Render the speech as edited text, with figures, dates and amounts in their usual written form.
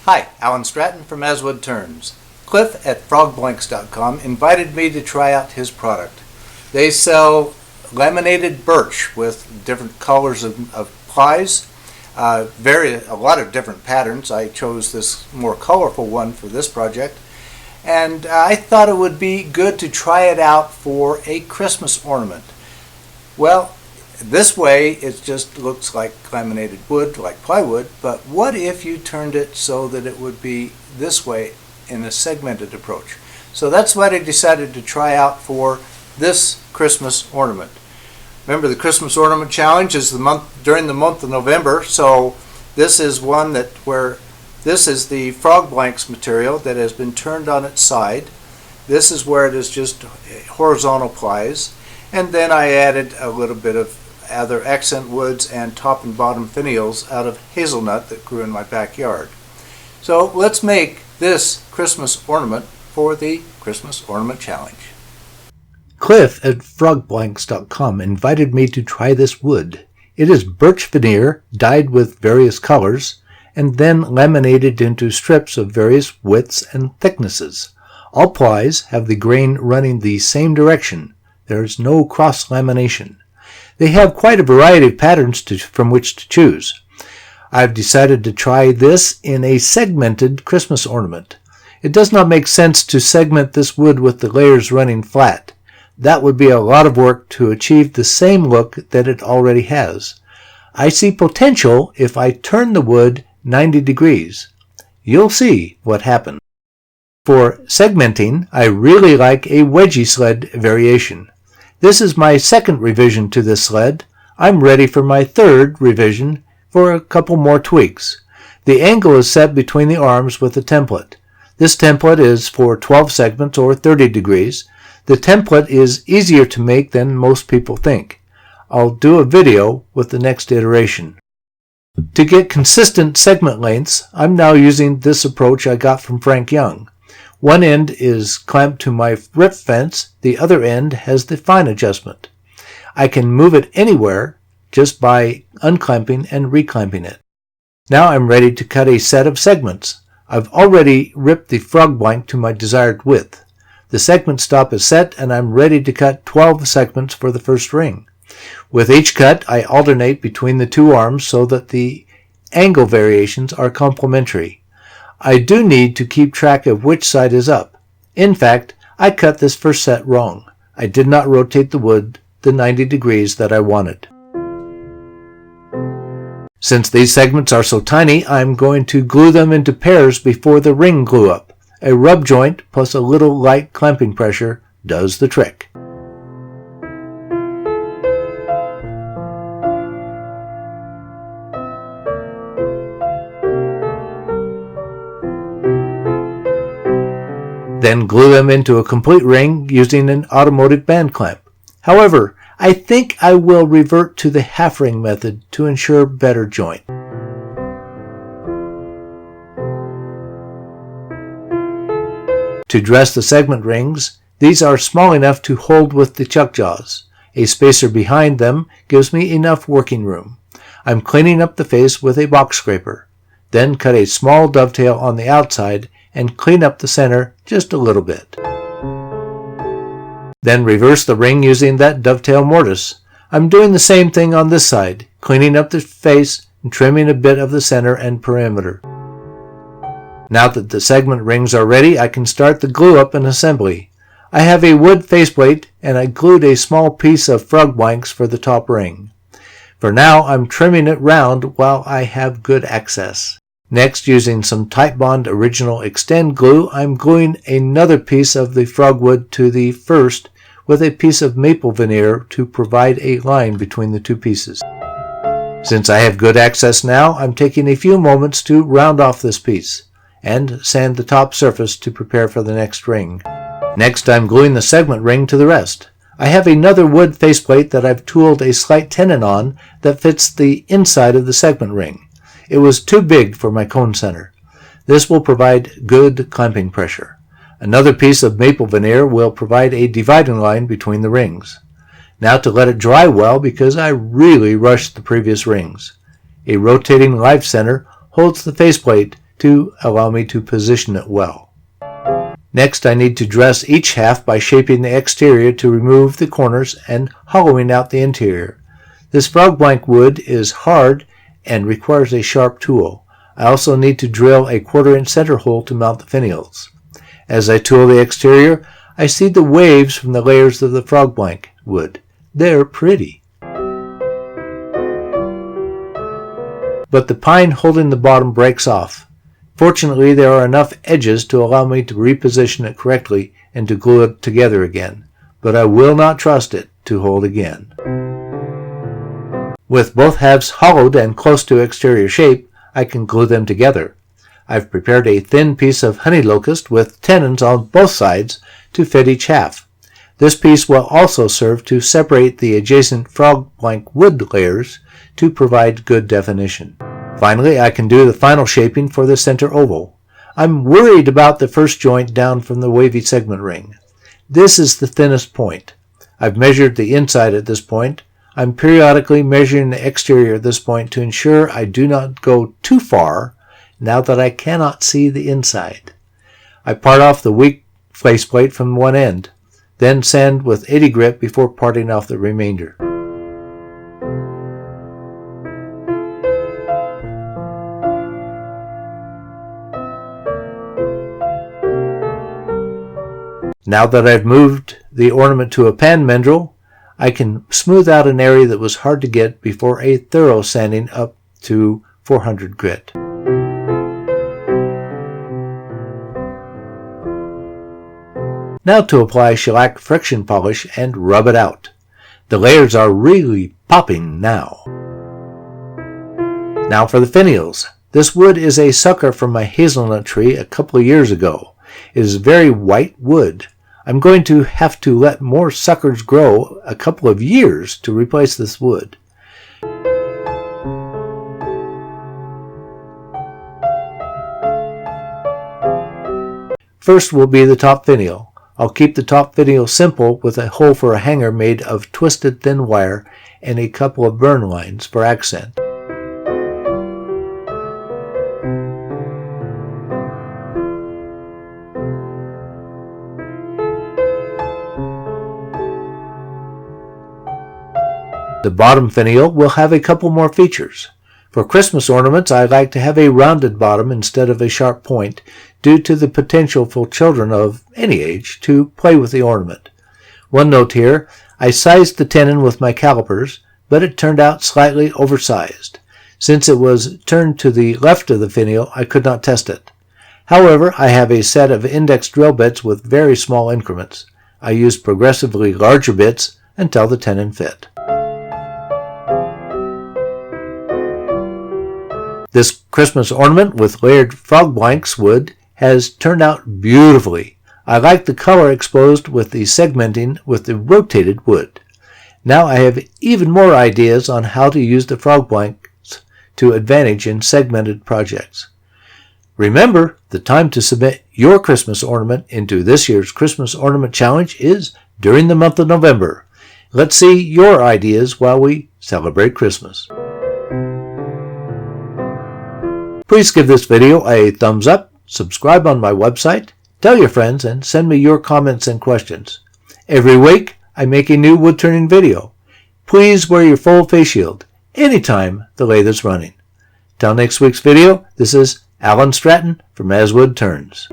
Hi, Alan Stratton from Aswood Turns. Cliff at frogblanks.com invited me to try out his product. They sell laminated birch with different colors of plies, a lot of different patterns. I chose this more colorful one for this project, and I thought it would be good to try it out for a Christmas ornament. Well, this way it just looks like laminated wood, like plywood, but what if you turned it so that it would be this way in a segmented approach? So that's what I decided to try out for this Christmas ornament. Remember, the Christmas Ornament Challenge is during the month of November, so this is one this is the Frog Blanks material that has been turned on its side. This is where it is just horizontal plies, and then I added a little bit of other accent woods and top and bottom finials out of hazelnut that grew in my backyard. So let's make this Christmas ornament for the Christmas Ornament Challenge. Cliff at frogblanks.com invited me to try this wood. It is birch veneer dyed with various colors and then laminated into strips of various widths and thicknesses. All plies have the grain running the same direction. There is no cross lamination. They have quite a variety of patterns from which to choose. I've decided to try this in a segmented Christmas ornament. It does not make sense to segment this wood with the layers running flat. That would be a lot of work to achieve the same look that it already has. I see potential if I turn the wood 90 degrees. You'll see what happens. For segmenting, I really like a wedgie sled variation. This is my second revision to this sled. I'm ready for my third revision for a couple more tweaks. The angle is set between the arms with a template. This template is for 12 segments or 30 degrees. The template is easier to make than most people think. I'll do a video with the next iteration. To get consistent segment lengths, I'm now using this approach I got from Frank Young. One end is clamped to my rip fence, the other end has the fine adjustment. I can move it anywhere just by unclamping and reclamping it. Now I'm ready to cut a set of segments. I've already ripped the frog blank to my desired width. The segment stop is set and I'm ready to cut 12 segments for the first ring. With each cut, I alternate between the two arms so that the angle variations are complementary. I do need to keep track of which side is up. In fact, I cut this first set wrong. I did not rotate the wood the 90 degrees that I wanted. Since these segments are so tiny, I'm going to glue them into pairs before the ring glue up. A rub joint plus a little light clamping pressure does the trick. Then glue them into a complete ring using an automotive band clamp. However, I think I will revert to the half ring method to ensure better joint. To dress the segment rings, these are small enough to hold with the chuck jaws. A spacer behind them gives me enough working room. I'm cleaning up the face with a box scraper. Then cut a small dovetail on the outside and clean up the center just a little bit. Then reverse the ring using that dovetail mortise. I'm doing the same thing on this side, cleaning up the face and trimming a bit of the center and perimeter. Now that the segment rings are ready, I can start the glue up and assembly. I have a wood faceplate and I glued a small piece of frog blanks for the top ring. For now, I'm trimming it round while I have good access. Next, using some Titebond Original Extend glue, I'm gluing another piece of the frogwood to the first with a piece of maple veneer to provide a line between the two pieces. Since I have good access now, I'm taking a few moments to round off this piece and sand the top surface to prepare for the next ring. Next, I'm gluing the segment ring to the rest. I have another wood faceplate that I've tooled a slight tenon on that fits the inside of the segment ring. It was too big for my cone center. This will provide good clamping pressure. Another piece of maple veneer will provide a dividing line between the rings. Now to let it dry well because I really rushed the previous rings. A rotating life center holds the faceplate to allow me to position it well. Next, I need to dress each half by shaping the exterior to remove the corners and hollowing out the interior. This frog blank wood is hard and requires a sharp tool. I also need to drill a 1/4-inch center hole to mount the finials. As I tool the exterior, I see the waves from the layers of the frog blank wood. They're pretty. But the pine holding the bottom breaks off. Fortunately, there are enough edges to allow me to reposition it correctly and to glue it together again, but I will not trust it to hold again. With both halves hollowed and close to exterior shape, I can glue them together. I've prepared a thin piece of honey locust with tenons on both sides to fit each half. This piece will also serve to separate the adjacent frog blank wood layers to provide good definition. Finally, I can do the final shaping for the center oval. I'm worried about the first joint down from the wavy segment ring. This is the thinnest point. I've measured the inside at this point. I'm periodically measuring the exterior at this point to ensure I do not go too far now that I cannot see the inside. I part off the weak faceplate from one end, then sand with 80 grit before parting off the remainder. Now that I've moved the ornament to a pan mandrel, I can smooth out an area that was hard to get before a thorough sanding up to 400 grit. Now to apply shellac friction polish and rub it out. The layers are really popping now. Now for the finials. This wood is a sucker from my hazelnut tree a couple of years ago. It is very white wood. I'm going to have to let more suckers grow a couple of years to replace this wood. First will be the top finial. I'll keep the top finial simple with a hole for a hanger made of twisted thin wire and a couple of burn lines for accent. The bottom finial will have a couple more features. For Christmas ornaments, I like to have a rounded bottom instead of a sharp point due to the potential for children of any age to play with the ornament. One note here, I sized the tenon with my calipers, but it turned out slightly oversized. Since it was turned to the left of the finial, I could not test it. However, I have a set of index drill bits with very small increments. I used progressively larger bits until the tenon fit. This Christmas ornament with layered frog blanks wood has turned out beautifully. I like the color exposed with the segmenting with the rotated wood. Now I have even more ideas on how to use the frog blanks to advantage in segmented projects. Remember, the time to submit your Christmas ornament into this year's Christmas Ornament Challenge is during the month of November. Let's see your ideas while we celebrate Christmas. Please give this video a thumbs up, subscribe on my website, tell your friends, and send me your comments and questions. Every week, I make a new wood turning video. Please wear your full face shield anytime the lathe is running. Till next week's video, this is Alan Stratton from As Wood Turns.